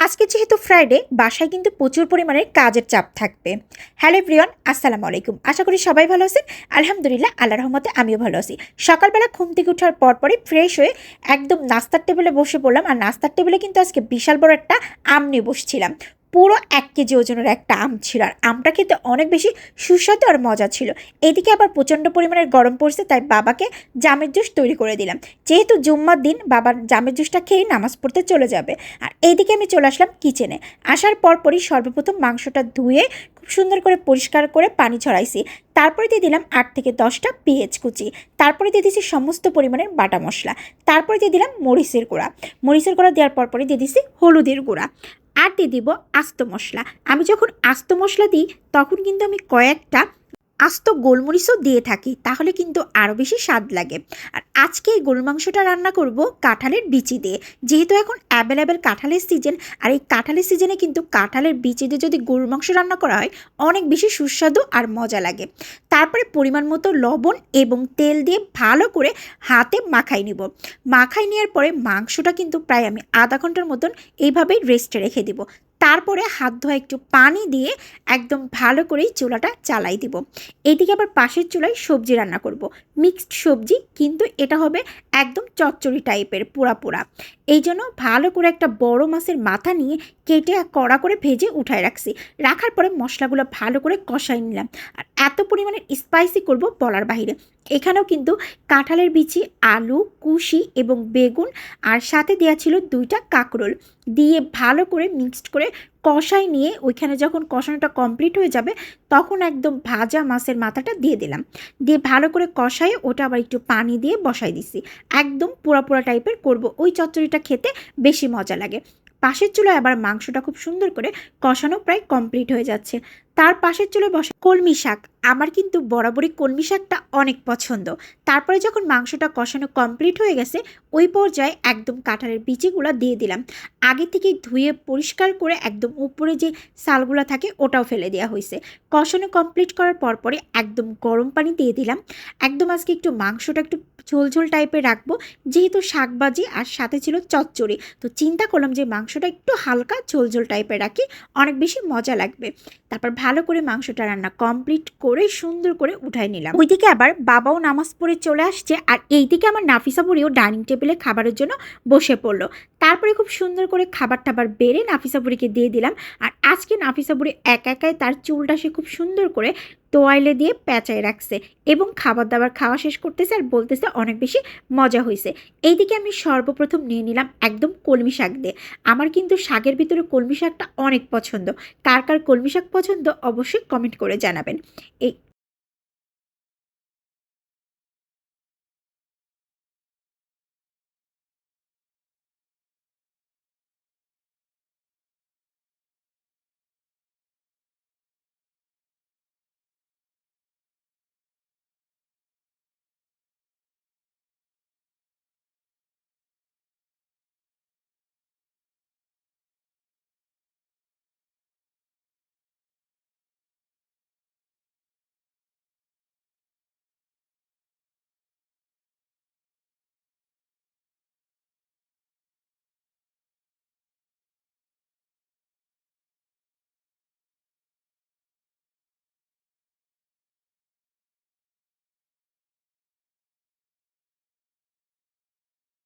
আজকে যেহেতু ফ্রাইডে বাসায় কিন্তু প্রচুর পরিমাণে কাজের চাপ থাকবে। হ্যালো এভরিওয়ান, আসসালামু আলাইকুম। আশা করি সবাই ভালো আছেন। আলহামদুলিল্লাহ, আল্লাহর রহমতে আমিও ভালো আছি। সকালবেলা ঘুম থেকে ওঠার পরপরই ফ্রেশ হয়ে একদম নাস্তার টেবিলে বসে পড়লাম। আর নাস্তার টেবিলে কিন্তু আজকে বিশাল বড় একটা আম নিয়ে বসছিলাম। পুরো 1 কেজি ওজনের একটা আম ছিল, আর আমটা খেতে অনেক বেশি সুস্বাদু আর মজা ছিল। এদিকে আবার প্রচণ্ড পরিমাণের গরম পড়ছে, তাই বাবাকে জামের জুস তৈরি করে দিলাম। যেহেতু জুম্মার দিন বাবার জামের জুসটা খেয়ে নামাজ পড়তে চলে যাবে। আর এইদিকে আমি চলে আসলাম কিচেনে। আসার পরপরই সর্বপ্রথম মাংসটা ধুয়ে খুব সুন্দর করে পরিষ্কার করে পানি ছড়াইছি। তারপরে দিয়ে দিলাম 8 থেকে 10টা পেঁয়াজ কুচি। তারপরে দিয়ে দিয়েছি সমস্ত পরিমাণের বাটা মশলা। তারপরে দিয়ে দিলাম মরিচের গুঁড়া। মরিচের গুঁড়া দেওয়ার পরপরই দিয়ে দিয়েছি হলুদের গুঁড়া। আর দিয়ে দিব আস্ত মশলা। আমি যখন আস্ত মশলা দিই তখন কিন্তু আমি কয়েকটা আস্ত গোলমরিচও দিয়ে থাকি, তাহলে কিন্তু আরও বেশি স্বাদ লাগে। আর আজকে এই গরুর মাংসটা রান্না করব কাঁঠালের বিচি দিয়ে। যেহেতু এখন অ্যাভেলেবেল কাঁঠালের সিজন, আর এই কাঁঠালের সিজনে কিন্তু কাঁঠালের বিচি দিয়ে যদি গরুর মাংস রান্না করা হয় অনেক বেশি সুস্বাদু আর মজা লাগে। তারপরে পরিমাণ মতো লবণ এবং তেল দিয়ে ভালো করে হাতে মাখাই নিব। মাখাই নেওয়ার পরে মাংসটা কিন্তু প্রায় আমি আধা ঘন্টার মতন এইভাবেই রেস্টে রেখে দিব। তারপরে হাত ধোয়া একটু পানি দিয়ে একদম ভালো করেই চুলাটা জ্বালাই দিব। এইদিকে আবার পাশের চুলায় সবজি রান্না করব, মিক্সড সবজি, কিন্তু এটা হবে একদম চচ্চড়ি টাইপের পোড়া পোড়া। এই জন্য ভালো করে একটা বড় মাছের মাথা নিয়ে কেটে কড়া করে ভেজে উঠায় রাখছি। রাখার পরে মশলাগুলো ভালো করে কষাই নিলাম। আর এত পরিমাণে স্পাইসি করব বলার বাহিরে। এখানেও কিন্তু কাঁঠালের বিচি, আলু, কুশি এবং বেগুন, আর সাথে দেওয়া ছিল 2টা কাঁকরোল দিয়ে ভালো করে মিক্সড করে কষাই নিয়ে ওইখানে যখন কষানোটা কমপ্লিট হয়ে যাবে তখন একদম ভাজা মাছের মাথাটা দিয়ে দিলাম। দিয়ে ভালো করে কষাই ওটা আবার একটু পানি দিয়ে বসাই দিছি। একদম পোড়া পোড়া টাইপের করব, ওই চচ্চড়িটা খেতে বেশি মজা লাগে। পাশের চুলায় আবার মাংসটা খুব সুন্দর করে কষানো প্রায় কমপ্লিট হয়ে যাচ্ছে। তার পাশের চুলায় বসা কলমি শাক। আমার কিন্তু বরাবরই কলমি শাকটা অনেক পছন্দ। তারপরে যখন মাংসটা কষানো কমপ্লিট হয়ে গেছে ওই পর্যায়ে একদম কাঁঠালের বিচিগুলো দিয়ে দিলাম। আগে থেকেই ধুয়ে পরিষ্কার করে একদম উপরে যে সালগুলো থাকে ওটাও ফেলে দেওয়া হয়েছে। কষানো কমপ্লিট করার পরে একদম গরম পানি দিয়ে দিলাম। একদম আজকে একটু মাংসটা একটু ঝোলঝোল টাইপের রাখবো, যেহেতু শাকবাজি আর সাথে ছিল চচ্চড়ি, তো চিন্তা করলাম যে মাংসটা একটু হালকা ঝোলঝোল টাইপের রাখি, অনেক বেশি মজা লাগবে। তারপর ভালো করে মাংসটা রান্না কমপ্লিট করে সুন্দর করে উঠাই নিলাম। ওইদিকে আবার বাবাও নামাজ পড়ে চলে আসছে, আর এইদিকে আমার নাফিসা বুড়িও ডাইনিং টেবিলে খাবারের জন্য বসে পড়লো। তারপরে খুব সুন্দর করে খাবার টাবার বেড়ে নাফিসা বুড়িকে দিয়ে দিলাম। আর আজকে নাফিসা বুড়ি একাই তার চুলটা সে খুব সুন্দর করে তোয়াইলে দিয়ে পেঁচায় রাখছে এবং খাবার দাবার খাওয়া শেষ করতেছে আর বলতেছে অনেক বেশি মজা হয়েছে। এইদিকে আমি সর্বপ্রথম নিয়ে নিলাম একদম কলমি শাক দিয়ে। আমার কিন্তু শাকের ভিতরে কলমি শাকটা অনেক পছন্দ। কার কার কলমি শাক পছন্দ অবশ্যই কমেন্ট করে জানাবেন। এই